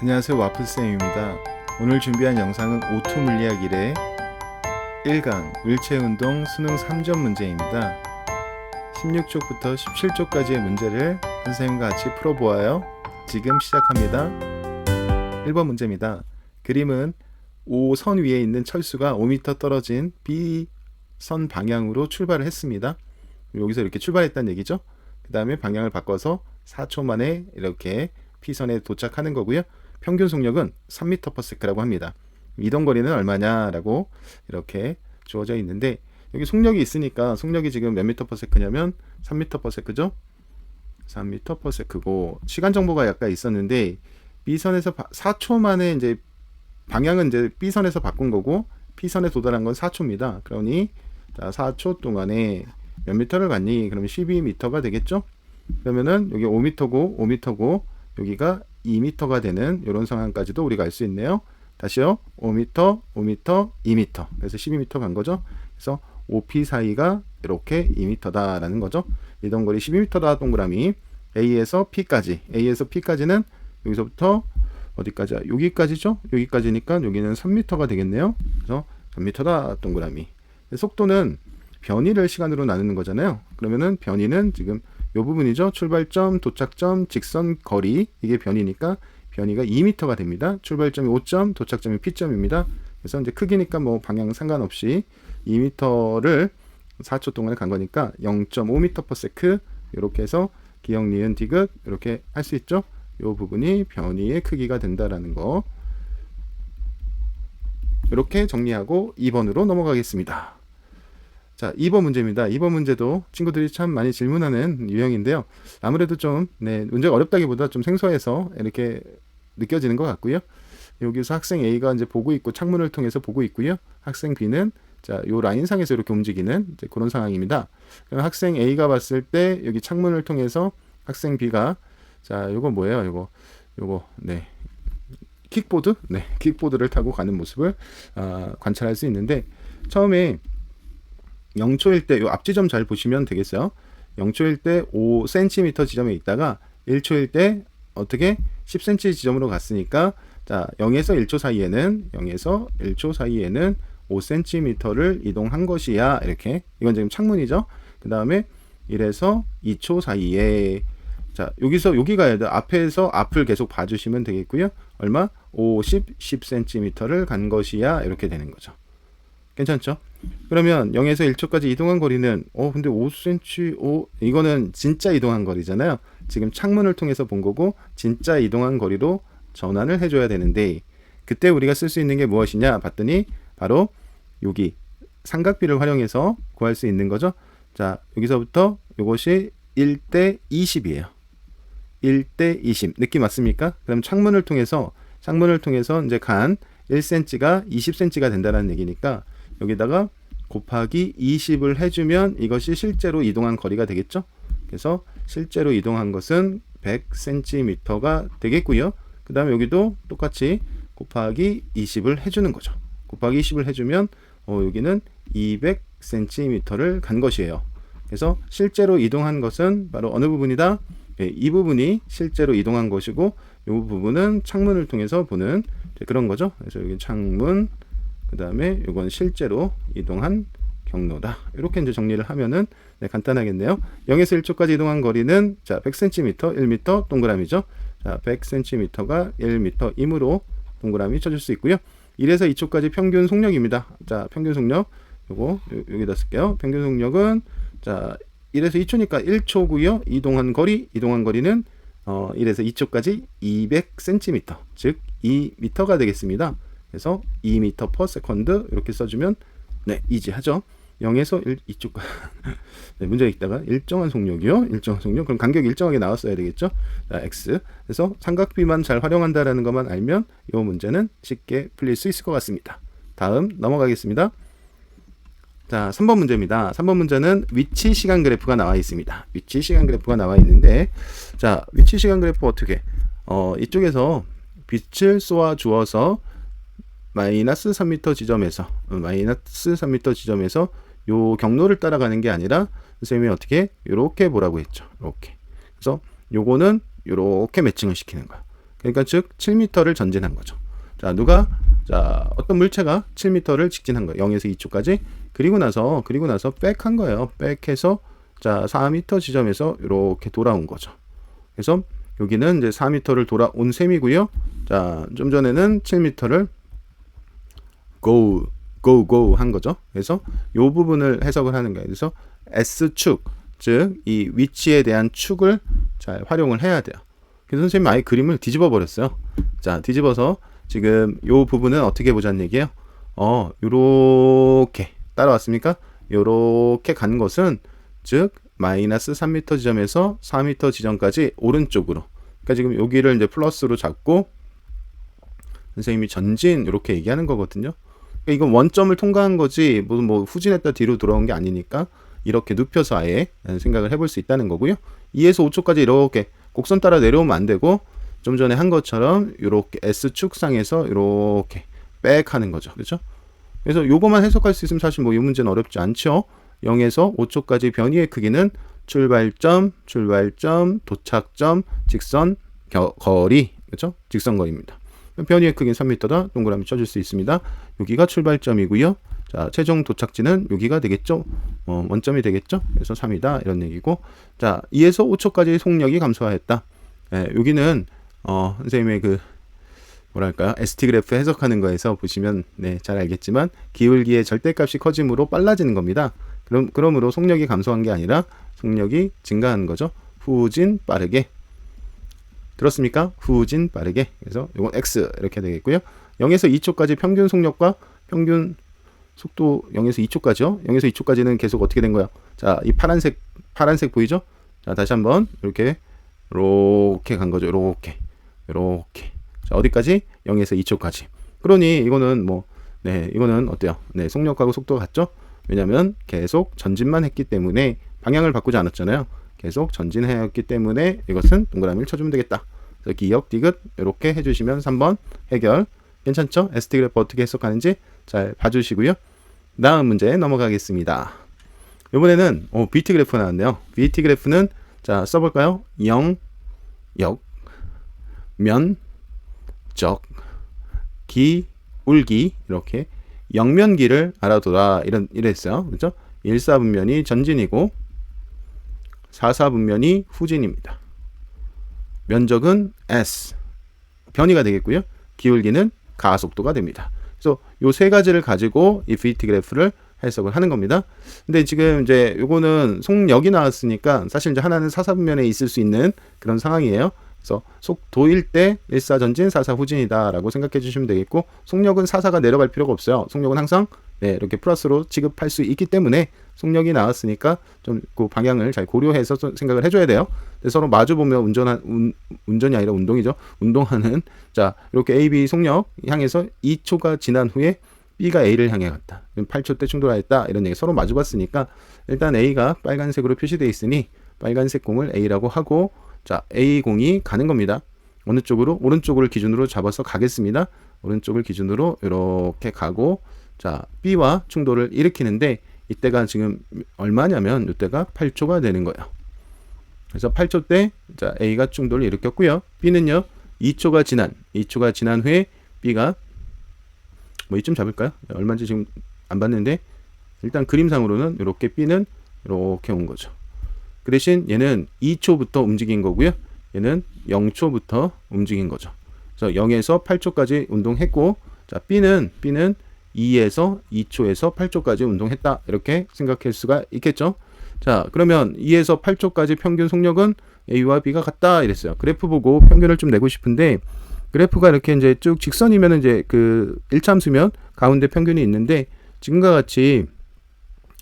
안녕하세요, 와플쌤입니다. 오늘 준비한 영상은 O2 물리학 1의 1강 물체운동 수능 3점 문제입니다. 16쪽부터 17쪽까지의 문제를 선생님과 같이 풀어보아요. 지금 시작합니다. 1번 문제입니다. 그림은 O선 위에 있는 철수가 5m 떨어진 B선 방향으로 출발을 했습니다. 여기서 이렇게 출발했다는 얘기죠. 그 다음에 방향을 바꿔서 4초 만에 이렇게 P선에 도착하는 거고요. 평균 속력은 3m/s라고 합니다. 이동 거리는 얼마냐라고 이렇게 주어져 있는데, 여기 속력이 있으니까 속력이 지금 몇 m/s냐면 3m/s죠. 3m/s고 시간 정보가 약간 있었는데 B선에서 4초 만에 이제 방향은 이제 B선에서 바꾼 거고 P선에 도달한 건 4초입니다. 그러니 4초 동안에 몇 미터를 갔니? 그러면 12m가 되겠죠? 그러면은 여기 5m고 여기가 2m가 되는 이런 상황까지도 우리가 알 수 있네요. 다시요. 5m, 2m. 그래서 12m 간 거죠. 그래서 OP 사이가 이렇게 2m다라는 거죠. 이동거리 12m다 동그라미. A에서 P까지. A에서 P까지는 여기서부터 어디까지야? 여기까지죠? 여기까지니까 여기는 3m가 되겠네요. 그래서 3m다 동그라미. 속도는 변이를 시간으로 나누는 거잖아요. 그러면은 변이는 지금 이 부분이죠. 출발점, 도착점, 직선 거리. 이게 변이니까 변이가 2m가 됩니다. 출발점이 5점, 도착점이 P점입니다. 그래서 이제 크기니까 뭐 방향 상관없이 2m를 4초 동안에 간 거니까 0.5m/s 이렇게 해서 기역, 니은, 디귿 이렇게 할 수 있죠. 이 부분이 변이의 크기가 된다라는 거. 이렇게 정리하고 2번으로 넘어가겠습니다. 자, 2번 문제입니다. 2번 문제도 친구들이 참 많이 질문하는 유형인데요. 아무래도 좀 문제가 어렵다기보다 좀 생소해서 이렇게 느껴지는 것 같고요. 여기서 학생 A가 이제 보고 있고 창문을 통해서 보고 있고요. 학생 B는 자, 요 라인상에서 이렇게 움직이는 이제 그런 상황입니다. 그럼 학생 A가 봤을 때 여기 창문을 통해서 학생 B가 자, 요거 뭐예요? 요거 킥보드? 킥보드를 타고 가는 모습을 관찰할 수 있는데, 처음에 0초일 때 요 앞지점 잘 보시면 되겠어요. 0초일 때 5cm 지점에 있다가 1초일 때 어떻게 10cm 지점으로 갔으니까, 자, 0에서 1초 사이에는 5cm를 이동한 것이야. 이렇게. 이건 지금 창문이죠. 그 다음에 1에서 2초 사이에, 자, 여기서 여기 가야 돼. 앞에서 앞을 계속 봐주시면 되겠고요. 얼마? 10cm를 간 것이야. 이렇게 되는 거죠. 괜찮죠? 그러면 0에서 1초까지 이동한 거리는 근데 5cm, 이거는 진짜 이동한 거리잖아요. 지금 창문을 통해서 본 거고 진짜 이동한 거리로 전환을 해줘야 되는데, 그때 우리가 쓸 수 있는 게 무엇이냐 봤더니 바로 여기 삼각비를 활용해서 구할 수 있는 거죠. 자, 여기서부터 이것이 1대 20이에요. 1대 20. 느낌 맞습니까? 그럼 창문을 통해서 이제 간 1cm가 20cm가 된다는 얘기니까 여기다가 곱하기 20을 해주면 이것이 실제로 이동한 거리가 되겠죠. 그래서 실제로 이동한 것은 100cm가 되겠고요. 그 다음에 여기도 똑같이 곱하기 20을 해주는 거죠. 곱하기 20을 해주면 여기는 200cm를 간 것이에요. 그래서 실제로 이동한 것은 바로 어느 부분이다? 이 부분이 실제로 이동한 것이고, 이 부분은 창문을 통해서 보는 그런 거죠. 그래서 여기 창문, 그 다음에 이건 실제로 이동한 경로다. 이렇게 이제 정리를 하면은 간단하겠네요. 0에서 1초까지 이동한 거리는 자, 100cm, 1m 동그라미죠. 자, 100cm가 1m이므로 동그라미 쳐줄 수 있고요. 1에서 2초까지 평균 속력입니다. 자, 평균 속력 요거 여기다 쓸게요. 평균 속력은 자, 1에서 2초니까 1초고요. 이동한 거리는 1에서 2초까지 200cm, 즉 2m가 되겠습니다. 그래서 2m/s 이렇게 써주면 이지하죠. 0에서 2쪽 문제 읽다가 일정한 속력이요. 일정한 속력. 그럼 간격이 일정하게 나왔어야 되겠죠. 자, x. 그래서 삼각비만 잘 활용한다라는 것만 알면 이 문제는 쉽게 풀릴 수 있을 것 같습니다. 다음 넘어가겠습니다. 자, 3번 문제입니다. 3번 문제는 위치 시간 그래프가 나와 있습니다. 위치 시간 그래프가 나와 있는데, 자, 위치 시간 그래프 어떻게? 이쪽에서 빛을 쏘아 주어서 마이너스 3m 지점에서 요 경로를 따라가는 게 아니라 선생님이 어떻게 이렇게 보라고 했죠. 이렇게. 그래서 요거는 이렇게 매칭을 시키는 거야. 그러니까 즉 7m를 전진한 거죠. 자, 어떤 물체가 7m를 직진한 거예요. 0에서 2초까지. 그리고 나서 백한 거예요. 백해서 자, 4m 지점에서 이렇게 돌아온 거죠. 그래서 여기는 이제 4m를 돌아온 셈이고요. 자, 좀 전에는 7m를 go 한 거죠. 그래서 이 부분을 해석을 하는 거예요. 그래서 S축, 즉 이 위치에 대한 축을 잘 활용을 해야 돼요. 그래서 선생님 아예 그림을 뒤집어 버렸어요. 자, 뒤집어서 지금 이 부분은 어떻게 보자는 얘기예요. 요렇게 따라왔습니까? 요렇게 간 것은 즉 마이너스 3m 지점에서 4m 지점까지 오른쪽으로. 그러니까 지금 여기를 이제 플러스로 잡고 선생님이 전진 이렇게 얘기하는 거거든요. 그러니까 이건 원점을 통과한 거지 무슨 뭐 후진했다 뒤로 돌아온 게 아니니까 이렇게 눕혀서 아예 생각을 해볼 수 있다는 거고요. 2에서 5초까지 이렇게 곡선 따라 내려오면 안 되고 좀 전에 한 것처럼 이렇게 S축상에서 이렇게 백 하는 거죠. 그렇죠? 그래서 요거만 해석할 수 있으면 사실 뭐 이 문제는 어렵지 않죠. 0에서 5초까지 변이의 크기는 출발점, 도착점, 직선, 거리, 그렇죠? 직선 거리입니다. 변이의 크기는 3m다. 동그라미 쳐줄 수 있습니다. 여기가 출발점이고요. 자, 최종 도착지는 여기가 되겠죠. 원점이 되겠죠. 그래서 3이다 이런 얘기고. 자, 2에서 5초까지 속력이 감소하였다. 여기는 선생님의 그 뭐랄까요? ST 그래프 해석하는 거에서 보시면 잘 알겠지만 기울기의 절대값이 커짐으로 빨라지는 겁니다. 그러므로 속력이 감소한 게 아니라 속력이 증가하는 거죠. 후진 빠르게. 들었습니까? 후진 빠르게. 그래서 이건 X 이렇게 되겠고요. 0에서 2초까지 평균 속력과 평균 속도 0에서 2초까지요. 0에서 2초까지는 계속 어떻게 된 거야? 자, 이 파란색 보이죠? 자, 다시 한번 이렇게 간 거죠. 이렇게. 자, 어디까지? 0에서 2초까지. 그러니 이거는 이거는 어때요? 속력하고 속도가 같죠? 왜냐면 계속 전진만 했기 때문에 방향을 바꾸지 않았잖아요. 계속 전진해왔기 때문에 이것은 동그라미를 쳐주면 되겠다. 그래서 기역, 디귿 이렇게 해주시면 3번 해결. 괜찮죠? ST 그래프 어떻게 해석하는지 잘 봐주시고요. 다음 문제 넘어가겠습니다. 이번에는 BT 그래프 나왔네요. BT 그래프는 자 써볼까요? 역, 면, 적, 울기 이렇게 역면기를 알아둬라 이랬어요. 그렇죠? 1사분면이 전진이고 4사분면이 후진입니다. 면적은 S 변이가 되겠고요. 기울기는 가속도가 됩니다. 그래서 요 세 가지를 가지고 이 BT 그래프를 해석을 하는 겁니다. 근데 지금 이제 요거는 속력이 나왔으니까 사실 이제 하나는 4사분면에 있을 수 있는 그런 상황이에요. 그래서 속도일 때 1사 전진, 4사 후진이다라고 생각해 주시면 되겠고 속력은 4사가 내려갈 필요가 없어요. 속력은 항상 이렇게 플러스로 지급할 수 있기 때문에 속력이 나왔으니까 좀 그 방향을 잘 고려해서 생각을 해줘야 돼요. 서로 마주 보면 운전이 아니라 운동이죠. 운동하는 자 이렇게 A, B 속력 향해서 2초가 지난 후에 B가 A를 향해 갔다. 8초 때 충돌하였다. 이런 얘기 서로 마주 봤으니까 일단 A가 빨간색으로 표시되어 있으니 빨간색 공을 A라고 하고 자 A 공이 가는 겁니다. 어느 쪽으로? 오른쪽을 기준으로 잡아서 가겠습니다. 오른쪽을 기준으로 이렇게 가고 자 B와 충돌을 일으키는데 이때가 지금 얼마냐면 이때가 8초가 되는 거예요. 그래서 8초 때 자 A가 충돌을 일으켰고요. B는요 2초가 지난 후에 B가 뭐 이쯤 잡을까요? 얼마인지 지금 안 봤는데 일단 그림상으로는 이렇게 B는 이렇게 온 거죠. 그 대신 얘는 2초부터 움직인 거고요. 얘는 0초부터 움직인 거죠. 그래서 0에서 8초까지 운동했고 자 B는 2에서 2초에서 8초까지 운동했다. 이렇게 생각할 수가 있겠죠. 자 그러면 2에서 8초까지 평균 속력은 A와 B가 같다 이랬어요. 그래프 보고 평균을 좀 내고 싶은데 그래프가 이렇게 이제 쭉 직선이면 이제 그 일참수면 가운데 평균이 있는데 지금과 같이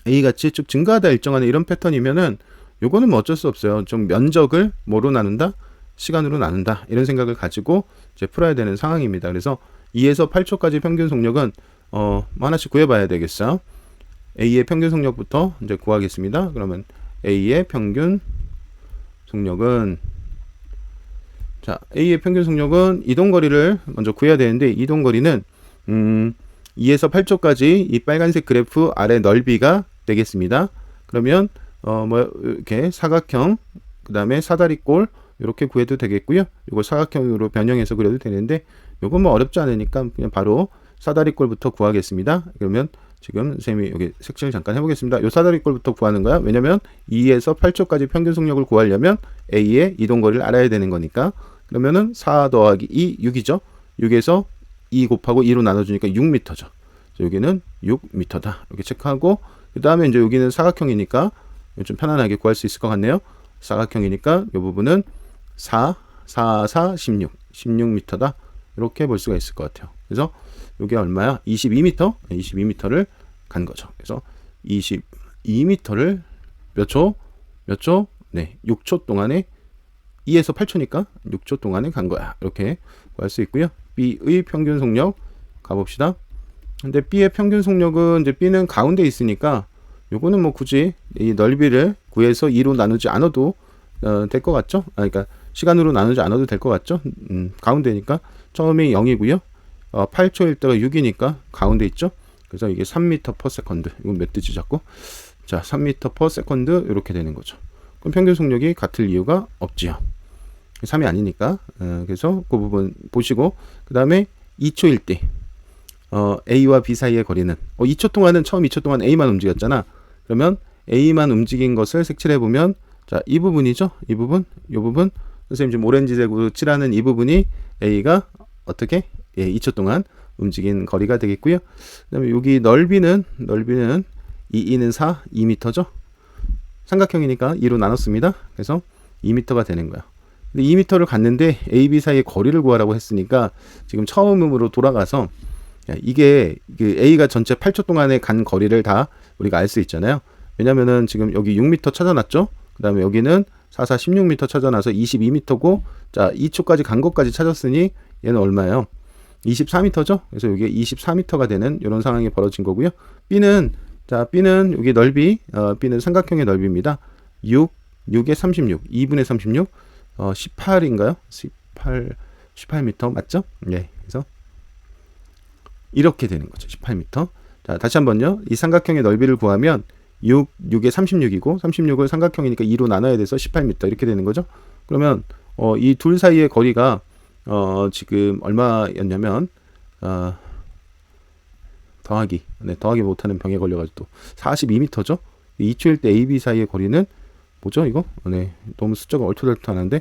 A 같이 쭉 증가하다 일정하는 이런 패턴이면은 요거는 뭐 어쩔 수 없어요. 좀 면적을 뭐로 나눈다? 시간으로 나눈다. 이런 생각을 가지고 이제 풀어야 되는 상황입니다. 그래서 2에서 8초까지 평균 속력은 뭐 하나씩 구해봐야 되겠어요. A의 평균 속력부터 이제 구하겠습니다. 그러면 A의 평균 속력은 자 A의 평균 속력은 이동거리를 먼저 구해야 되는데 이동거리는 2에서 8초까지 이 빨간색 그래프 아래 넓이가 되겠습니다. 그러면 뭐 이렇게 사각형 그 다음에 사다리꼴 이렇게 구해도 되겠고요. 이걸 사각형으로 변형해서 그려도 되는데 이건 뭐 어렵지 않으니까 그냥 바로 사다리꼴부터 구하겠습니다. 그러면 지금 선생님이 여기 색칠 잠깐 해보겠습니다. 이 사다리꼴부터 구하는 거야. 왜냐면 2에서 8초까지 평균 속력을 구하려면 A의 이동거리를 알아야 되는 거니까. 그러면은 4 더하기 2, 6이죠. 6에서 2 곱하고 2로 나눠주니까 6m죠. 여기는 6m다. 이렇게 체크하고 그 다음에 이제 여기는 사각형이니까 좀 편안하게 구할 수 있을 것 같네요. 사각형이니까 이 부분은 4, 4, 4, 16, 16m다. 이렇게 볼 수가 있을 것 같아요. 그래서 이게 얼마야? 22m? 22m를 간 거죠. 그래서 22m를 몇 초? 몇 초? 네, 6초 동안에 2에서 8초니까 6초 동안에 간 거야. 이렇게 구할 수 있고요. B의 평균 속력 가봅시다. 근데 B의 평균 속력은 이제 B는 가운데 있으니까 요거는 뭐 굳이 이 넓이를 9에서 2로 나누지 않아도 될 것 같죠? 그러니까 시간으로 나누지 않아도 될 것 같죠? 가운데니까 처음에 0이고요. 8초일 때가 6이니까 가운데 있죠? 그래서 이게 3m/s. 이건 몇 뜻이 자꾸? 자, 3m/s 이렇게 되는 거죠. 그럼 평균 속력이 같을 이유가 없지요. 3이 아니니까. 그래서 그 부분 보시고 그 다음에 2초일 때 A와 B 사이의 거리는 2초 동안은 처음 2초 동안 A만 움직였잖아. 그러면 A만 움직인 것을 색칠해 보면 자, 이 부분이죠. 이 부분, 이 부분. 선생님 지금 오렌지색으로 칠하는 이 부분이 A가 어떻게? 2초 동안 움직인 거리가 되겠고요. 그다음에 여기 넓이는 2는 4, 2m죠. 삼각형이니까 2로 나눴습니다. 그래서 2m가 되는 거야. 근데 2m를 갔는데 A, B 사이의 거리를 구하라고 했으니까 지금 처음으로 돌아가서 이게 그 A가 전체 8초 동안에 간 거리를 다 우리가 알 수 있잖아요. 왜냐면은 지금 여기 6m 찾아놨죠. 그 다음에 여기는 4, 4, 16m 찾아놔서 22m고 자 2초까지 간 것까지 찾았으니 얘는 얼마예요? 24m죠. 그래서 이게 24m가 되는 이런 상황이 벌어진 거고요. B는 여기 넓이 B는 삼각형의 넓이입니다. 6에 36, 2분의 36, 18인가요? 18m 맞죠? 네. 그래서 이렇게 되는 거죠. 18m. 자, 다시 한번요. 이 삼각형의 넓이를 구하면 6에 36이고 36을 삼각형이니까 2로 나눠야 돼서 18m 이렇게 되는 거죠. 그러면 이 둘 사이의 거리가 지금 얼마였냐면 더하기 못하는 병에 걸려가지고 또 42m죠. 2초일 때 A, B 사이의 거리는 뭐죠 이거? 네, 너무 숫자가 얼토당토하는데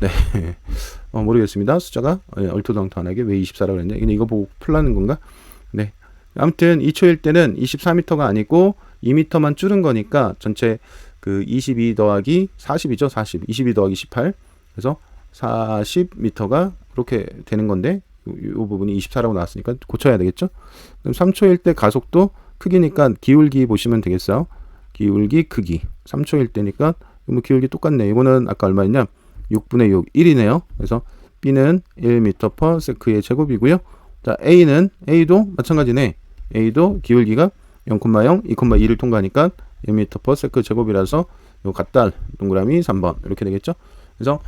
네, 모르겠습니다. 숫자가 얼토당토하게 왜 24라고 했냐? 이거 보고 풀라는 건가? 네, 아무튼 2초일 때는 24m가 아니고 2m만 줄은 거니까 전체 그 22 더하기 40이죠. 40, 22 더하기 18. 그래서 40m가 그렇게 되는 건데 이 부분이 24라고 나왔으니까 고쳐야 되겠죠. 그럼 3초일 때 가속도 크기니까 기울기 보시면 되겠어요. 기울기 크기 3초일 때니까 뭐 기울기 똑같네. 이거는 아까 얼마였냐? 6분의 6 1이네요. 그래서 B는 1m/s의 제곱이고요. 자, A도 마찬가지네. A도 기울기가 0,0, 2,2를 통과하니까 1m/s 제곱이라서 요 같다 동그라미 3번 이렇게 되겠죠. 그래서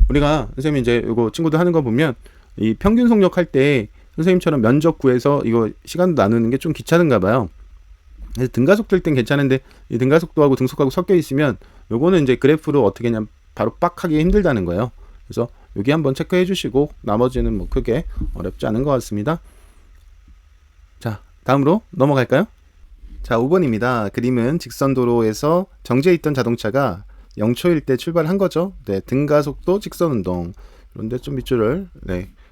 우리가 선생님이 이제 이거 친구들 하는 거 보면 이 평균 속력 할 때 선생님처럼 면적 구해서 이거 시간도 나누는 게 좀 귀찮은가 봐요. 그래서 등가속도 할 땐 괜찮은데 이 등가속도하고 등속하고 섞여 있으면 요거는 이제 그래프로 어떻게 그냥 바로 빡 하기 힘들다는 거예요. 그래서 여기 한번 체크해 주시고 나머지는 뭐 크게 어렵지 않은 것 같습니다. 자, 다음으로 넘어갈까요? 자, 5번입니다. 그림은 직선도로에서 정지해 있던 자동차가 0초일 때 출발한 거죠. 네, 등가속도 직선운동. 그런데 좀 밑줄을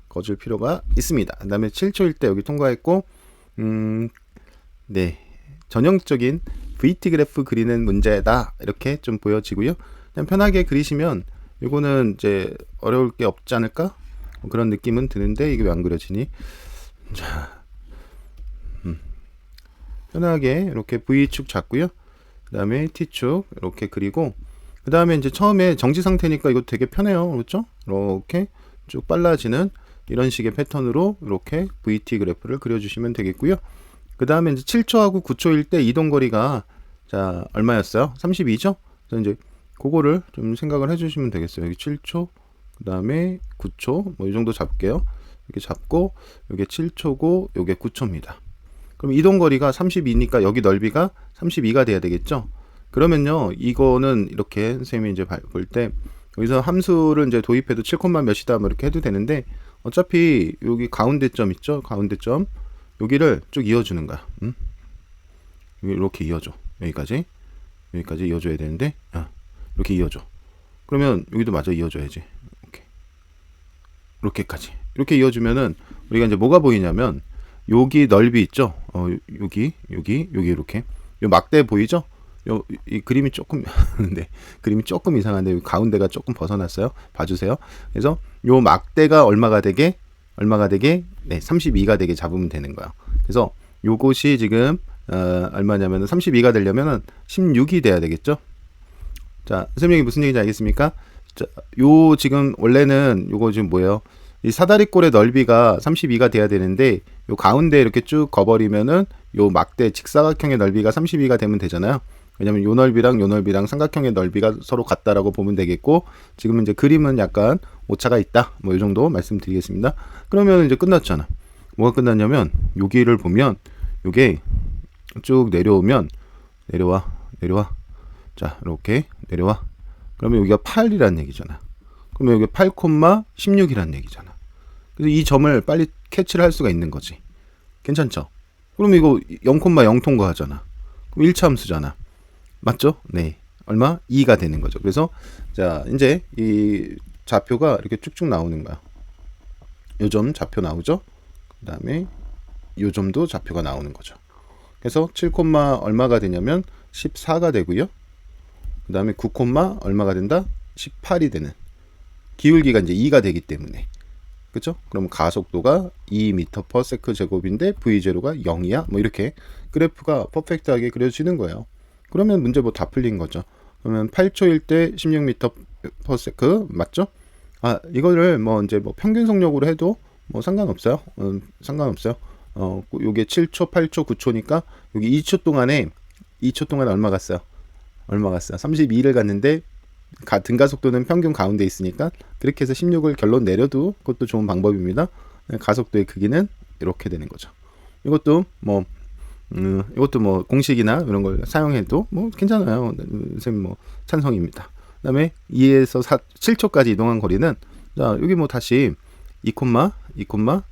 거줄 필요가 있습니다. 그 다음에 7초일 때 여기 통과했고 네, 전형적인 VT 그래프 그리는 문제다 이렇게 좀 보여지고요. 그냥 편하게 그리시면 이거는 이제 어려울 게 없지 않을까? 그런 느낌은 드는데 이게 왜 안 그려지니? 자, 편하게 이렇게 V축 잡고요. 그 다음에 T축 이렇게 그리고 그 다음에 이제 처음에 정지 상태니까 이거 되게 편해요. 그렇죠? 이렇게 쭉 빨라지는 이런 식의 패턴으로 이렇게 VT 그래프를 그려주시면 되겠고요. 그 다음에 이제 7초하고 9초일 때 이동거리가 자 얼마였어요? 32죠? 그래서 이제 그거를 좀 생각을 해주시면 되겠어요. 여기 7초, 그 다음에 9초, 뭐 이 정도 잡게요. 이렇게 잡고 이게 7초고 이게 9초입니다. 그럼 이동거리가 32니까 여기 넓이가 32가 돼야 되겠죠? 그러면요, 이거는 이렇게 선생님이 이제 볼 때 여기서 함수를 이제 도입해도 7, 몇이다 뭐 이렇게 해도 되는데 어차피 여기 가운데 점 있죠? 가운데 점 여기를 쭉 이어주는 거야. 이렇게 이어줘. 여기까지 이어줘야 되는데 이렇게 이어줘. 그러면 여기도 마저 이어줘야지. 이렇게까지 이렇게 이어주면은 우리가 이제 뭐가 보이냐면 여기 넓이 있죠. 여기 이렇게 요 막대 보이죠? 이 그림이 조금 네, 그림이 조금 이상한데 여기 가운데가 조금 벗어났어요. 봐주세요. 그래서 요 막대가 얼마가 되게 네, 32가 되게 잡으면 되는 거야. 그래서 요것이 지금 얼마냐면은 32가 되려면은 16이 돼야 되겠죠. 자, 선생님이 무슨 얘기인지 알겠습니까? 자, 요 지금 원래는 요거 지금 뭐예요? 이 사다리꼴의 넓이가 32가 돼야 되는데 요 가운데 이렇게 쭉 거버리면은 요 막대 직사각형의 넓이가 32가 되면 되잖아요. 왜냐면 요 넓이랑 삼각형의 넓이가 서로 같다라고 보면 되겠고, 지금 이제 그림은 약간 오차가 있다. 뭐 이 정도 말씀드리겠습니다. 그러면 이제 끝났잖아. 뭐가 끝났냐면 여기를 보면 요게 쭉 내려오면 내려와. 자, 이렇게 내려와. 그러면 여기가 8이라는 얘기잖아. 그러면 여기 8,16이라는 얘기잖아. 그래서 이 점을 빨리 캐치를 할 수가 있는 거지. 괜찮죠? 그러면 이거 0,0 통과하잖아. 그럼 1차 함수잖아. 맞죠? 네. 얼마? 2가 되는 거죠. 그래서 자, 이제 이 좌표가 이렇게 쭉쭉 나오는 거야. 요 점 좌표 나오죠? 그다음에 요 점도 좌표가 나오는 거죠. 그래서 7, 얼마가 되냐면 14가 되고요. 그다음에 9, 얼마가 된다? 18이 되는. 기울기가 이제 2가 되기 때문에. 그렇죠? 그럼 가속도가 2m/s 제곱인데 v0가 0이야? 뭐 이렇게 그래프가 퍼펙트하게 그려지는 거예요. 그러면 문제 뭐 다 풀린 거죠. 그러면 8초일 때 16m/s 맞죠? 이거를 뭐 이제 뭐 평균 속력으로 해도 뭐 상관없어요. 상관없어요. 요게 7초, 8초, 9초니까 여기 2초 동안에 얼마 갔어요? 32를 갔는데 등가속도는 평균 가운데 있으니까 그렇게 해서 16을 결론 내려도 그것도 좋은 방법입니다. 가속도의 크기는 이렇게 되는 거죠. 이것도 뭐 공식이나 이런 걸 사용해도 뭐 괜찮아요. 선생님 뭐 찬성입니다. 그다음에 2에서 7초까지 이동한 거리는 자, 여기 뭐 다시 2,4를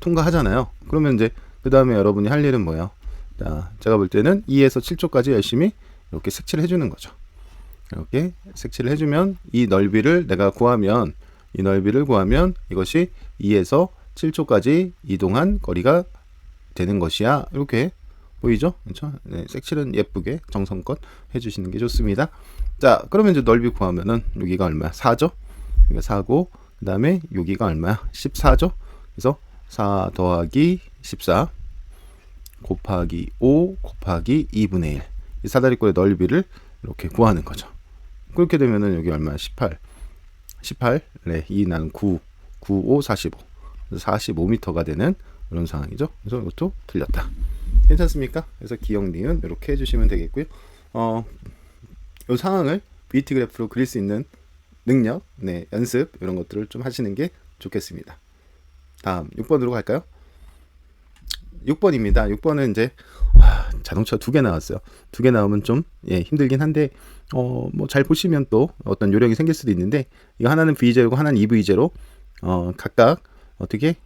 통과하잖아요. 그러면 이제 그 다음에 여러분이 할 일은 뭐예요? 자, 제가 볼 때는 2에서 7초까지 열심히 이렇게 색칠을 해주는 거죠. 이렇게 색칠을 해주면 이 넓이를 구하면 이것이 2에서 7초까지 이동한 거리가 되는 것이야. 이렇게 보이죠? 그렇죠? 네, 색칠은 예쁘게 정성껏 해주시는 게 좋습니다. 자, 그러면 이제 넓이 구하면은 여기가 얼마야? 4죠? 여기가 4고, 그 다음에 여기가 얼마야? 14죠? 그래서 4 더하기 14 곱하기 5 곱하기 2분의 1. 이 사다리꼴의 넓이를 이렇게 구하는 거죠. 그렇게 되면은 여기 얼마야? 18. 네, 2 나는 9, 5, 45. 45m가 되는 그런 상황이죠. 그래서 이것도 틀렸다. 괜찮습니까? 그래서 기억, 니은 이렇게 해주시면 되겠고요. 이 상황을 VT 그래프로 그릴 수 있는 능력, 네, 연습 이런 것들을 좀 하시는 게 좋겠습니다. 다음 6번으로 갈까요? 6번입니다. 6번은 이제 자동차 2개 나왔어요. 2개 나오면 좀 힘들긴 한데 뭐 잘 보시면 또 어떤 요령이 생길 수도 있는데, 이거 하나는 V0고 하나는 EV0 각각 어떻게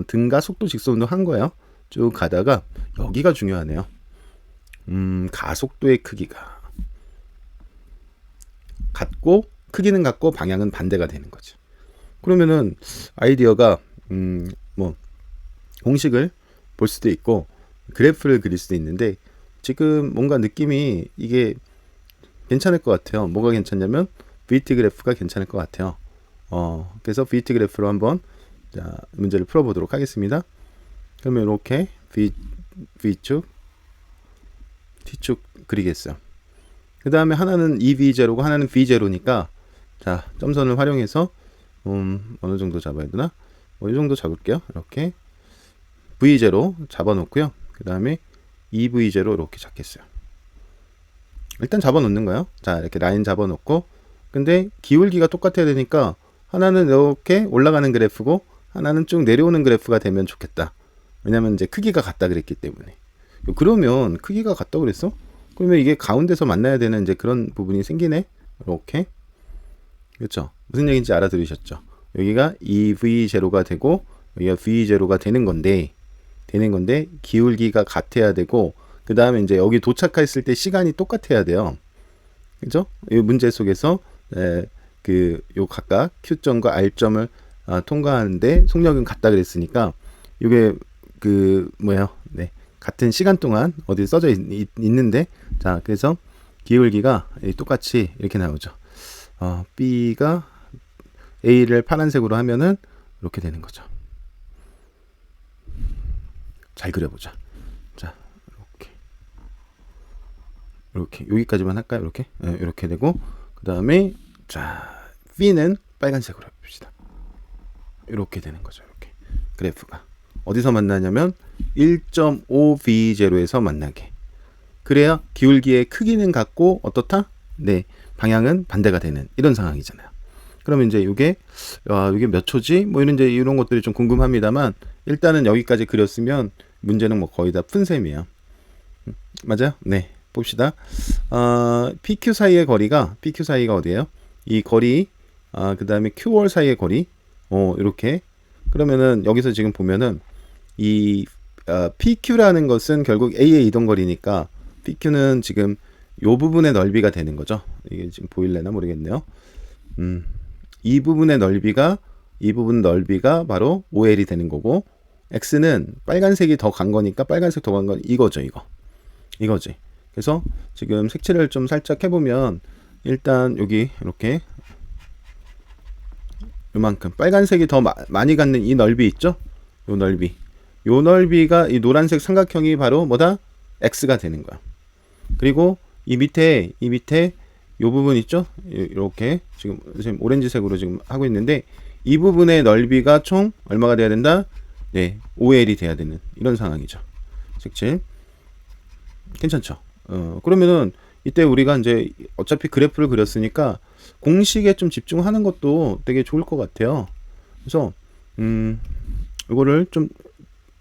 등가 속도 직선으로 한 거예요. 쭉 가다가 여기가 중요하네요. 가속도의 크기가 같고 크기는 같고 방향은 반대가 되는 거죠. 그러면은 아이디어가 뭐 공식을 볼 수도 있고 그래프를 그릴 수도 있는데, 지금 뭔가 느낌이 이게 괜찮을 것 같아요. 뭐가 괜찮냐면 VT 그래프가 괜찮을 것 같아요. 그래서 VT 그래프로 한번 자, 문제를 풀어보도록 하겠습니다. 그러면 이렇게 V축, T축 그리겠어요. 그 다음에 하나는 EV0고 하나는 V0니까 자, 점선을 활용해서 어느 정도 잡아야 되나? 이 정도 잡을게요. 이렇게 V0 잡아놓고요. 그 다음에 EV0 이렇게 잡겠어요. 일단 잡아놓는 거예요. 자, 이렇게 라인 잡아놓고, 근데 기울기가 똑같아야 되니까 하나는 이렇게 올라가는 그래프고 하나는 쭉 내려오는 그래프가 되면 좋겠다. 왜냐면 이제 크기가 같다 그랬기 때문에. 그러면 크기가 같다 그랬어? 그러면 이게 가운데서 만나야 되는 이제 그런 부분이 생기네. 이렇게. 그렇죠? 무슨 얘기인지 알아들으셨죠? 여기가 EV0가 되고 여기가 V0가 되는 건데 기울기가 같아야 되고 그 다음에 이제 여기 도착했을 때 시간이 똑같아야 돼요. 그죠? 이 문제 속에서 요 각각 Q점과 R점을 통과하는데 속력은 같다 그랬으니까 이게 네, 같은 시간 동안 어디 써져 있는데 자 그래서 기울기가 똑같이 이렇게 나오죠. B가 A를 파란색으로 하면은 이렇게 되는 거죠. 잘 그려보자. 자, 이렇게 여기까지만 할까요? 이렇게 이렇게 되고 그 다음에 자 B는 빨간색으로 해봅시다. 이렇게 되는 거죠. 이렇게 그래프가 어디서 만나냐면 1.5V0에서 만나게. 그래야 기울기의 크기는 같고 어떻다? 네, 방향은 반대가 되는 이런 상황이잖아요. 그러면 이제 이게 몇 초지? 뭐 이런 것들이 좀 궁금합니다만 일단은 여기까지 그렸으면 문제는 뭐 거의 다 푼 셈이에요. 맞아요? 네, 봅시다. PQ 사이의 거리가 어디예요? 이 거리, 그 다음에 QR 사이의 거리, 이렇게. 그러면은 여기서 지금 보면은 이 PQ라는 것은 결국 A의 이동 거리니까 PQ는 지금 요 부분의 넓이가 되는 거죠. 이게 지금 보일래나 모르겠네요. 이 부분의 넓이가 바로 OL이 되는 거고 X는 빨간색이 더 간 거니까 빨간색 더 간 건 이거죠. 이거지. 그래서 지금 색칠을 좀 살짝 해보면 일단 여기 이렇게 요만큼 빨간색이 더 많이 갖는 이 넓이 있죠? 요 넓이가 이 노란색 삼각형이 바로 뭐다? X가 되는 거야. 그리고 이 밑에 요 부분 있죠? 이렇게 지금 오렌지색으로 지금 하고 있는데 이 부분의 넓이가 총 얼마가 돼야 된다? 네, OL이 돼야 되는 이런 상황이죠. 색칠. 괜찮죠? 그러면은 이때 우리가 이제 어차피 그래프를 그렸으니까 공식에 좀 집중하는 것도 되게 좋을 것 같아요. 그래서 이거를 좀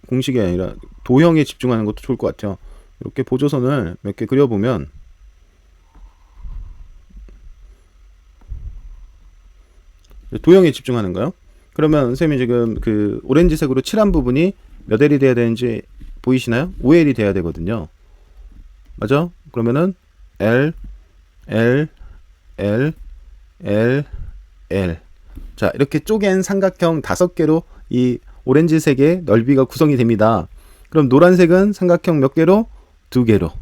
공식이 아니라 도형에 집중하는 것도 좋을 것 같아요. 이렇게 보조선을 몇 개 그려보면 도형에 집중하는 거요. 그러면 선생님이 지금 그 오렌지색으로 칠한 부분이 몇 L이 돼야 되는지 보이시나요? 5L이 돼야 되거든요. 맞아? 그러면은 L, L, L, L, L. 자, 이렇게 쪼갠 삼각형 5개로 이 오렌지색의 넓이가 구성이 됩니다. 그럼 노란색은 삼각형 몇 개로? 2개로.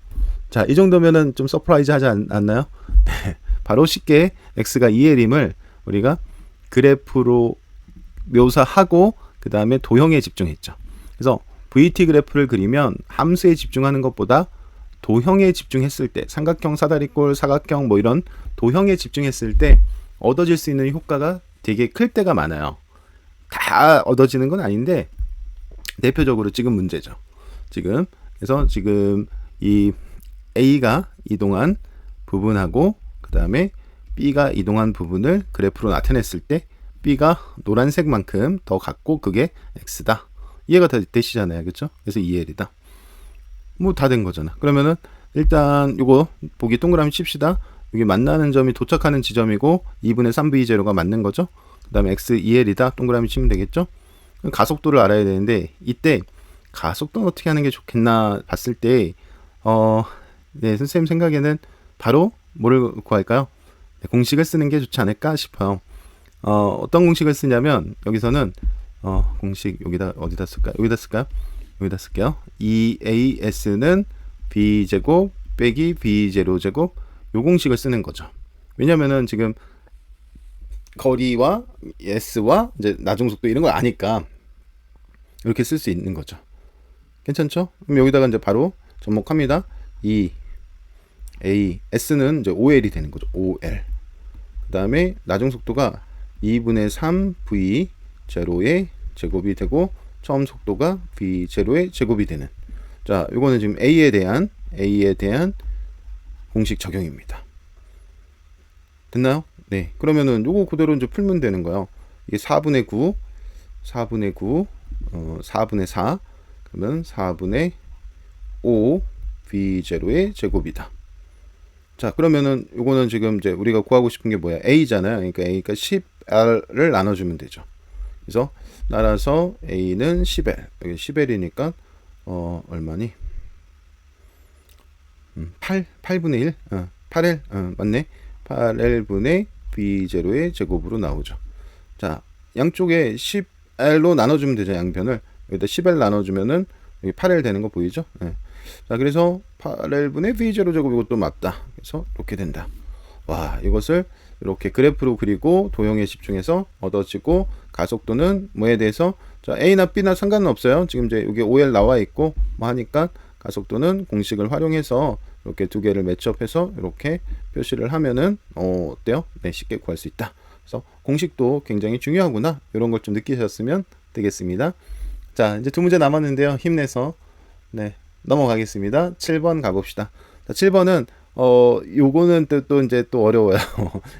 자, 이 정도면은 좀 서프라이즈 하지 않나요? 네. 바로 쉽게 X가 2L임을 우리가 그래프로 묘사하고 그 다음에 도형에 집중했죠. 그래서 VT 그래프를 그리면 함수에 집중하는 것보다 도형에 집중했을 때 삼각형, 사다리꼴, 사각형 뭐 이런 도형에 집중했을 때 얻어질 수 있는 효과가 되게 클 때가 많아요. 다 얻어지는 건 아닌데 대표적으로 지금 문제죠. 그래서 지금 이 A가 이동한 부분하고 그 다음에 B가 이동한 부분을 그래프로 나타냈을 때 B가 노란색만큼 더 같고 그게 X다. 이해가 되시잖아요. 그렇죠? 그래서 2L이다. 뭐 다 된 거잖아. 그러면은 일단 요거 보기 동그라미 칩시다. 여기 만나는 점이 도착하는 지점이고 2분의 3V0가 맞는 거죠. 그 다음에 X 2L이다. 동그라미 치면 되겠죠. 가속도를 알아야 되는데 이때 가속도는 어떻게 하는 게 좋겠나 봤을 때 네, 선생님 생각에는 바로 뭐를 구할까요? 네, 공식을 쓰는 게 좋지 않을까 싶어요. 어떤 공식을 쓰냐면 여기서는 공식 어디다 쓸까요? 여기다 쓸게요. EAS는 B제곱 빼기 B0제곱 요 공식을 쓰는 거죠. 왜냐면은 지금 거리와 S와 이제 나중속도 이런 걸 아니까 이렇게 쓸 수 있는 거죠. 괜찮죠? 그럼 여기다가 이제 바로 접목합니다. S는 이제 OL이 되는 거죠. OL. 그 다음에 나중속도가 2분의 3V 제로의 제곱이 되고 처음 속도가 V0의 제곱이 되는. 자, 요거는 지금 A에 대한 공식 적용입니다. 됐나요? 네. 그러면은 요거 그대로 이제 풀면 되는 거예요. 이게 4분의 9, 4분의 4, 그러면 4분의 5 V0의 제곱이다. 자, 그러면은 요거는 지금 이제 우리가 구하고 싶은 게 뭐야? A잖아요. 그러니까 A가 10L을 나눠주면 되죠. 그래서 따라서 A는 10L. 여기 10L이니까 얼마니? 8분의 1? 8L? 맞네. 8L분의 B0의 제곱으로 나오죠. 자, 양쪽에 10L로 나눠주면 되죠. 양변을. 여기다 10L 나눠주면은 여기 8L 되는 거 보이죠? 네. 자, 그래서 8L분의 B0 제곱 이것도 맞다. 그래서 이렇게 된다. 와, 이것을 이렇게 그래프로 그리고 도형에 집중해서 얻어지고 가속도는 뭐에 대해서 자, A나 B나 상관은 없어요. 지금 이제 여기 OL 나와 있고 뭐 하니까 가속도는 공식을 활용해서 이렇게 두 개를 매치업해서 이렇게 표시를 하면은 어때요? 네, 쉽게 구할 수 있다. 그래서 공식도 굉장히 중요하구나. 이런 걸 좀 느끼셨으면 되겠습니다. 자, 이제 두 문제 남았는데요. 힘내서 네, 넘어가겠습니다. 7번 가봅시다. 자, 7번은 요거는 또 이제 또 어려워요.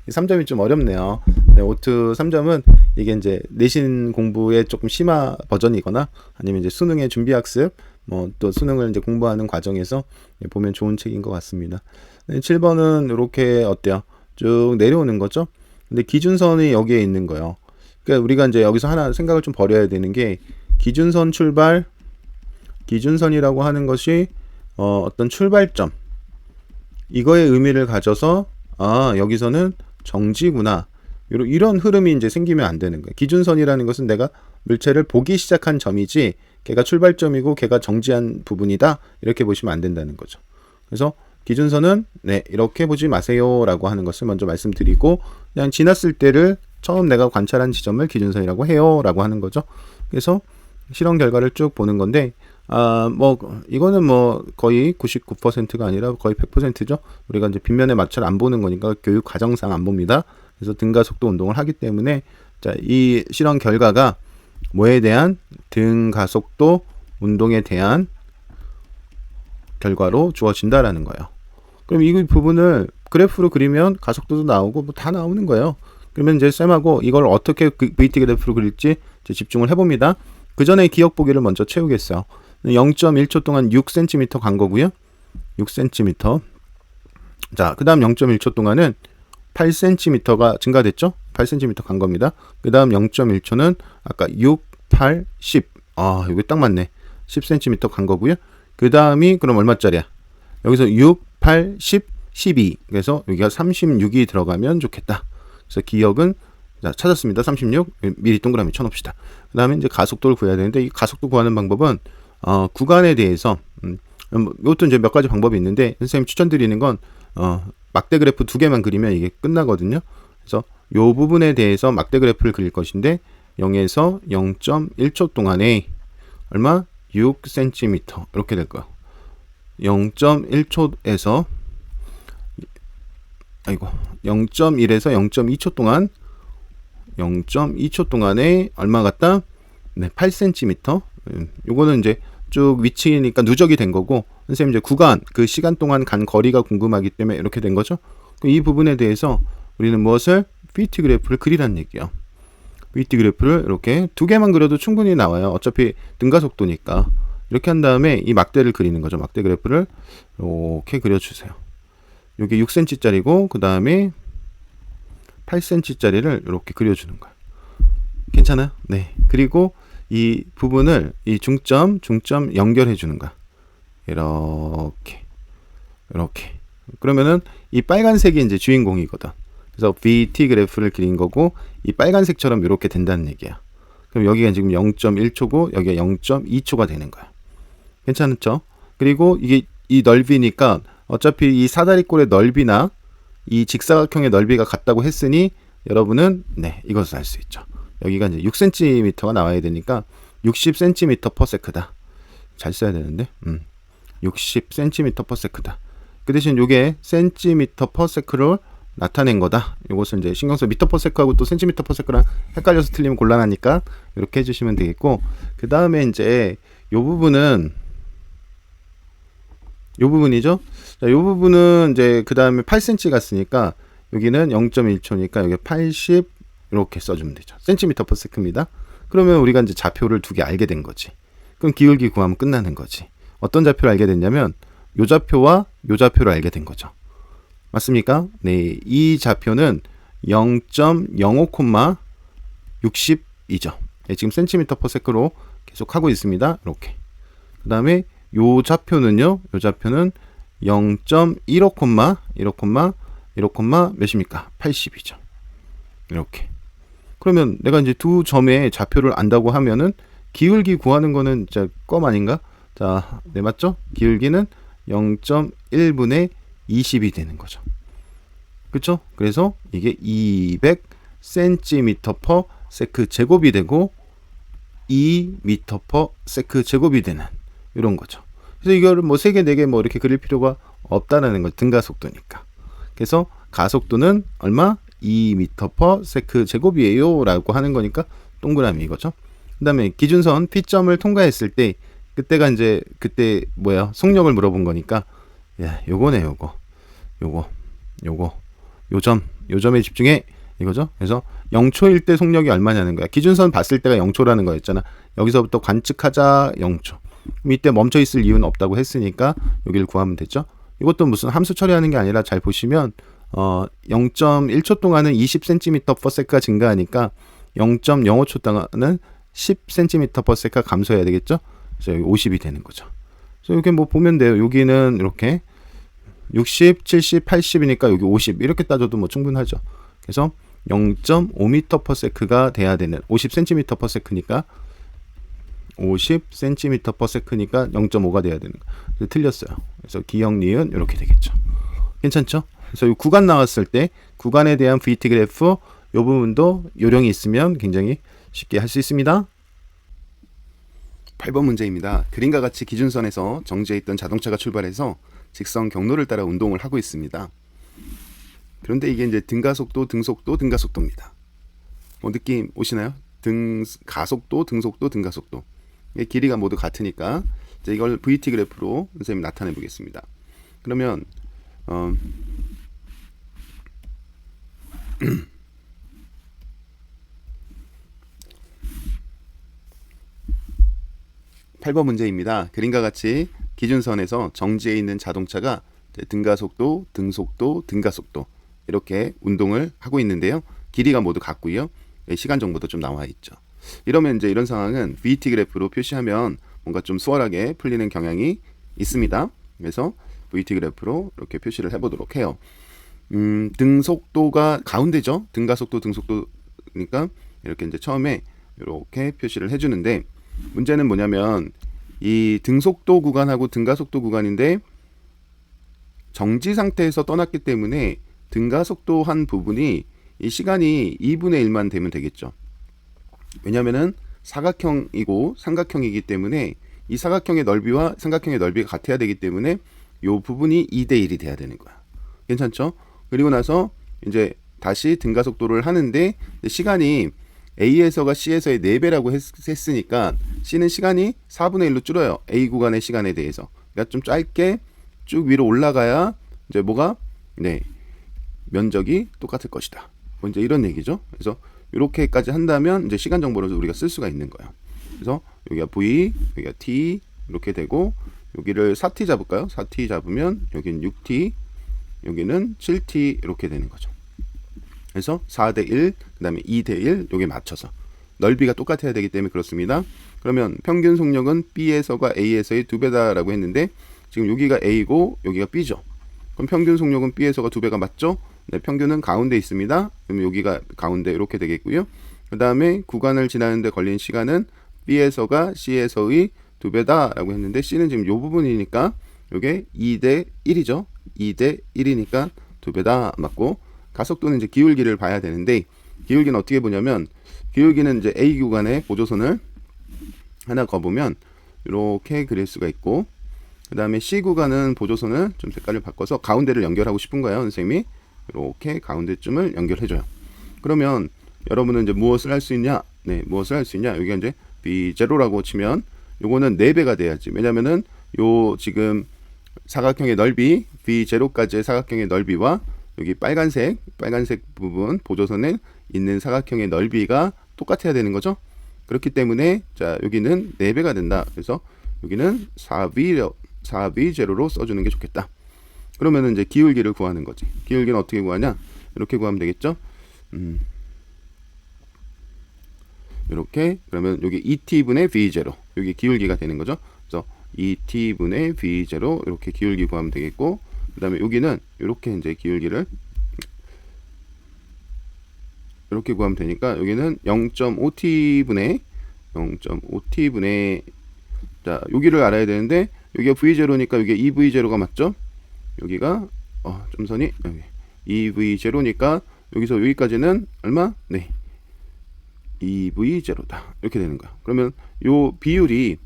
3점이 좀 어렵네요. 네, 오트 3점은 이게 이제 내신 공부에 조금 심화 버전이거나 아니면 이제 수능의 준비 학습 뭐 또 수능을 이제 공부하는 과정에서 보면 좋은 책인 것 같습니다. 네, 7번은 이렇게 어때요? 쭉 내려오는 거죠. 근데 기준선이 여기에 있는 거예요. 그러니까 우리가 이제 여기서 하나 생각을 좀 버려야 되는 게 기준선 출발, 기준선이라고 하는 것이 어떤 출발점 이거의 의미를 가져서 여기서는 정지구나 이런 흐름이 이제 생기면 안 되는 거예요. 기준선이라는 것은 내가 물체를 보기 시작한 점이지 걔가 출발점이고 걔가 정지한 부분이다 이렇게 보시면 안 된다는 거죠. 그래서 기준선은 네 이렇게 보지 마세요라고 하는 것을 먼저 말씀드리고 그냥 지났을 때를 처음 내가 관찰한 지점을 기준선이라고 해요라고 하는 거죠. 그래서 실험 결과를 쭉 보는 건데 뭐 이거는 뭐 거의 99%가 아니라 거의 100%죠. 우리가 이제 빗면의 마찰 안 보는 거니까 교육 과정상 안 봅니다. 그래서 등가속도 운동을 하기 때문에 자, 이 실험 결과가 뭐에 대한 등가속도 운동에 대한 결과로 주어진다라는 거예요. 그럼 이 부분을 그래프로 그리면 가속도도 나오고 뭐 다 나오는 거예요. 그러면 이제 쌤하고 이걸 어떻게 VT 그래프로 그릴지 이제 집중을 해봅니다. 그 전에 기억 보기를 먼저 채우겠어요. 0.1초 동안 6cm 간 거고요. 6cm. 자, 그 다음 0.1초 동안은 8cm가 증가됐죠? 8cm 간 겁니다. 그 다음 0.1초는 아까 6, 8, 10. 이게 딱 맞네. 10cm 간 거고요. 그 다음이 그럼 얼마짜리야? 여기서 6, 8, 10, 12. 그래서 여기가 36이 들어가면 좋겠다. 그래서 기억은 자, 찾았습니다. 36. 미리 동그라미 쳐놓읍시다. 그 다음에 이제 가속도를 구해야 되는데 이 가속도 구하는 방법은 구간에 대해서 이것도 이제 몇 가지 방법이 있는데 선생님 추천드리는 건 막대 그래프 두 개만 그리면 이게 끝나거든요. 그래서 이 부분에 대해서 막대 그래프를 그릴 것인데 0에서 0.1초 동안에 얼마? 6cm 이렇게 될 거예요. 0.1초에서 0.1에서 0.2초 동안 0.2초 동안에 얼마 같다? 네, 8cm. 요거는 이제 쭉 위치니까 누적이 된 거고 선생님 이제 구간 그 시간 동안 간 거리가 궁금하기 때문에 이렇게 된 거죠. 이 부분에 대해서 우리는 무엇을 VT 그래프를 그리라는 얘기예요. VT 그래프를 이렇게 두 개만 그려도 충분히 나와요. 어차피 등가속도니까 이렇게 한 다음에 이 막대를 그리는 거죠. 막대 그래프를 이렇게 그려주세요. 이게 6cm짜리고 그 다음에 8cm짜리를 이렇게 그려주는 거예요. 괜찮아요? 네. 그리고 이 부분을 이 중점 연결해 주는 거야. 이렇게 그러면은 이 빨간색이 이제 주인공이거든. 그래서 VT 그래프를 그린 거고 이 빨간색처럼 이렇게 된다는 얘기야. 그럼 여기가 지금 0.1초고 여기가 0.2초가 되는 거야. 괜찮죠? 그리고 이게 이 넓이니까 어차피 이 사다리꼴의 넓이나 이 직사각형의 넓이가 같다고 했으니 여러분은 네 이것을 알 수 있죠. 여기가 이제 6cm가 나와야 되니까 60cm/s다. 잘 써야 되는데 60cm/s다. 그 대신 이게 cm/s로 나타낸 거다. 이것을 이제 신경써 m/s하고 또 cm/s랑 헷갈려서 틀리면 곤란하니까 이렇게 해주시면 되겠고 그 다음에 이제 요 부분이죠. 자, 요 부분은 이제 그 다음에 8cm 갔으니까 여기는 0.1초니까 여기 80 이렇게 써주면 되죠. cm/s입니다. 그러면 우리가 이제 좌표를 두 개 알게 된 거지. 그럼 기울기 구하면 끝나는 거지. 어떤 좌표를 알게 됐냐면 요 좌표와 요 좌표를 알게 된 거죠. 맞습니까? 네, 이 좌표는 0.05, 60이죠. 네, 지금 센티미터 퍼 세크로 계속 하고 있습니다. 이렇게. 그 다음에 요 좌표는요, 요 좌표는 0.15, 1호, 몇입니까? 80이죠. 이렇게. 그러면 내가 이제 두 점의 좌표를 안다고 하면은 기울기 구하는 거는 진짜 껌 아닌가? 자, 네, 맞죠? 기울기는 0.1분의 20이 되는 거죠. 그렇죠? 그래서 이게 200cm per 세크 제곱이 되고 2m per 세크 제곱이 되는 이런 거죠. 그래서 이거를 뭐 3개, 4개 뭐 이렇게 그릴 필요가 없다라는 거, 등가속도니까. 그래서 가속도는 얼마? 2m per 세크 제곱이에요 라고 하는 거니까 동그라미 이거죠. 그 다음에 기준선 P점을 통과했을 때 그때가 이제 그때 뭐야 속력을 물어본 거니까 야 요거네 요거 요점에 집중해 이거죠. 그래서 0초일 때 속력이 얼마냐는 거야. 기준선 봤을 때가 0초라는 거였잖아. 여기서부터 관측하자 0초. 이때 멈춰 있을 이유는 없다고 했으니까 여기를 구하면 되죠. 이것도 무슨 함수 처리하는 게 아니라 잘 보시면 0.1초 동안은 20cm per sec가 증가하니까 0.05초 동안은 10cm per sec가 감소해야 되겠죠. 그래서 여기 50이 되는 거죠. 그래서 이렇게 뭐 보면 돼요. 여기는 이렇게 60, 70, 80이니까 여기 50 이렇게 따져도 뭐 충분하죠. 그래서 0.5m per sec가 돼야 되는 50cm per sec니까 50cm per sec니까 0.5가 돼야 되는 거. 틀렸어요. 그래서 기역 니은 이렇게 되겠죠. 괜찮죠? 그래서 이 구간 나왔을 때 구간에 대한 VT 그래프 이 부분도 요령이 있으면 굉장히 쉽게 할 수 있습니다. 8번 문제입니다. 그림과 같이 기준선에서 정지해 있던 자동차가 출발해서 직선 경로를 따라 운동을 하고 있습니다. 그런데 이게 이제 등가속도, 등가속도입니다. 뭐 느낌 오시나요? 가속도, 등가속도. 이게 길이가 모두 같으니까 이제 이걸 VT 그래프로 선생님 나타내 보겠습니다. 그러면 8번 문제입니다. 그림과 같이 기준선에서 정지해 있는 자동차가 등가속도, 등가속도 이렇게 운동을 하고 있는데요. 길이가 모두 같고요. 시간 정보도 좀 나와 있죠. 이러면 이제 이런 상황은 VT 그래프로 표시하면 뭔가 좀 수월하게 풀리는 경향이 있습니다. 그래서 VT 그래프로 이렇게 표시를 해보도록 해요. 등속도가 가운데죠. 등가속도, 등속도니까 이렇게 이제 처음에 이렇게 표시를 해주는데 문제는 뭐냐면 이 등속도 구간하고 등가속도 구간인데 정지 상태에서 떠났기 때문에 등가속도 한 부분이 이 시간이 2분의 1만 되면 되겠죠. 왜냐면은 사각형이고 삼각형이기 때문에 이 사각형의 넓이와 삼각형의 넓이가 같아야 되기 때문에 이 부분이 2대 1이 돼야 되는 거야. 괜찮죠? 그리고 나서 이제 다시 등가속도를 하는데 시간이 A에서가 C에서의 4배라고 했으니까 C는 시간이 4분의 1로 줄어요. A 구간의 시간에 대해서. 그러니까 좀 짧게 쭉 위로 올라가야 이제 뭐가 면적이 똑같을 것이다. 뭐 이제 이런 얘기죠. 그래서 이렇게까지 한다면 이제 시간 정보를 우리가 쓸 수가 있는 거예요. 그래서 여기가 V, 여기가 T 이렇게 되고 여기를 4T 잡을까요? 4T 잡으면 여기는 6T, 여기는 7T 이렇게 되는 거죠. 그래서 4대 1, 그 다음에 2대 1 요게 맞춰서 넓이가 똑같아야 되기 때문에 그렇습니다. 그러면 평균 속력은 B에서가 A에서의 2배다라고 했는데 지금 여기가 A고 여기가 B죠. 그럼 평균 속력은 B에서가 2배가 맞죠? 네, 평균은 가운데 있습니다. 그럼 여기가 가운데 이렇게 되겠고요. 그 다음에 구간을 지나는데 걸린 시간은 B에서가 C에서의 2배다라고 했는데 C는 지금 요 부분이니까 요게 2대 1이죠. 2대 1이니까 2배다 맞고 가속도는 이제 기울기를 봐야 되는데 기울기는 어떻게 보냐면 기울기는 이제 A 구간의 보조선을 하나 거보면 이렇게 그릴 수가 있고 그 다음에 C 구간은 보조선을 좀 색깔을 바꿔서 가운데를 연결하고 싶은 거예요. 선생님이 이렇게 가운데쯤을 연결해줘요. 그러면 여러분은 이제 무엇을 할 수 있냐? 네, 무엇을 할 수 있냐? 여기가 이제 B0라고 치면 요거는 4배가 돼야지. 왜냐면은 요 지금 사각형의 넓이 B0까지의 사각형의 넓이와 여기 빨간색 부분 보조선에 있는 사각형의 넓이가 똑같아야 되는 거죠. 그렇기 때문에 자 여기는 4배가 된다. 그래서 여기는 4B0로 써주는 게 좋겠다. 그러면은 이제 기울기를 구하는 거지. 기울기는 어떻게 구하냐? 이렇게 구하면 되겠죠? 이렇게 그러면 여기 2t분의 v0 여기 기울기가 되는 거죠. 그래서 2t분의 v0 이렇게 기울기 구하면 되겠고, 그 다음에 여기는 이렇게 이제 기울기를 이렇게 구하면 되니까 여기는 0.5t분의 자 여기를 알아야 되는데 여기가 v0니까 여기 2v0가 맞죠? 여기가 점선이 여기 2v0니까 여기서 여기까지는 얼마? 네, 2v0다 이렇게 되는 거야. 그러면 요 비율이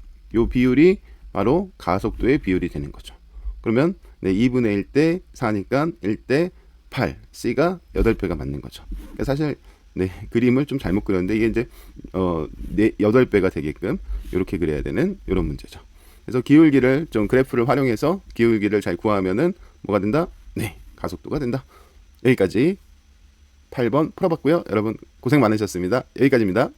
바로 가속도의 비율이 되는 거죠. 그러면 네, 2분의 1대 4니까 1대 8, C가 8배가 맞는 거죠. 그러니까 사실 네, 그림을 좀 잘못 그렸는데 이게 이제 8배가 되게끔 이렇게 그려야 되는 이런 문제죠. 그래서 기울기를 좀 그래프를 활용해서 기울기를 잘 구하면은 뭐가 된다? 네, 가속도가 된다. 여기까지 8번 풀어봤고요. 여러분 고생 많으셨습니다. 여기까지입니다.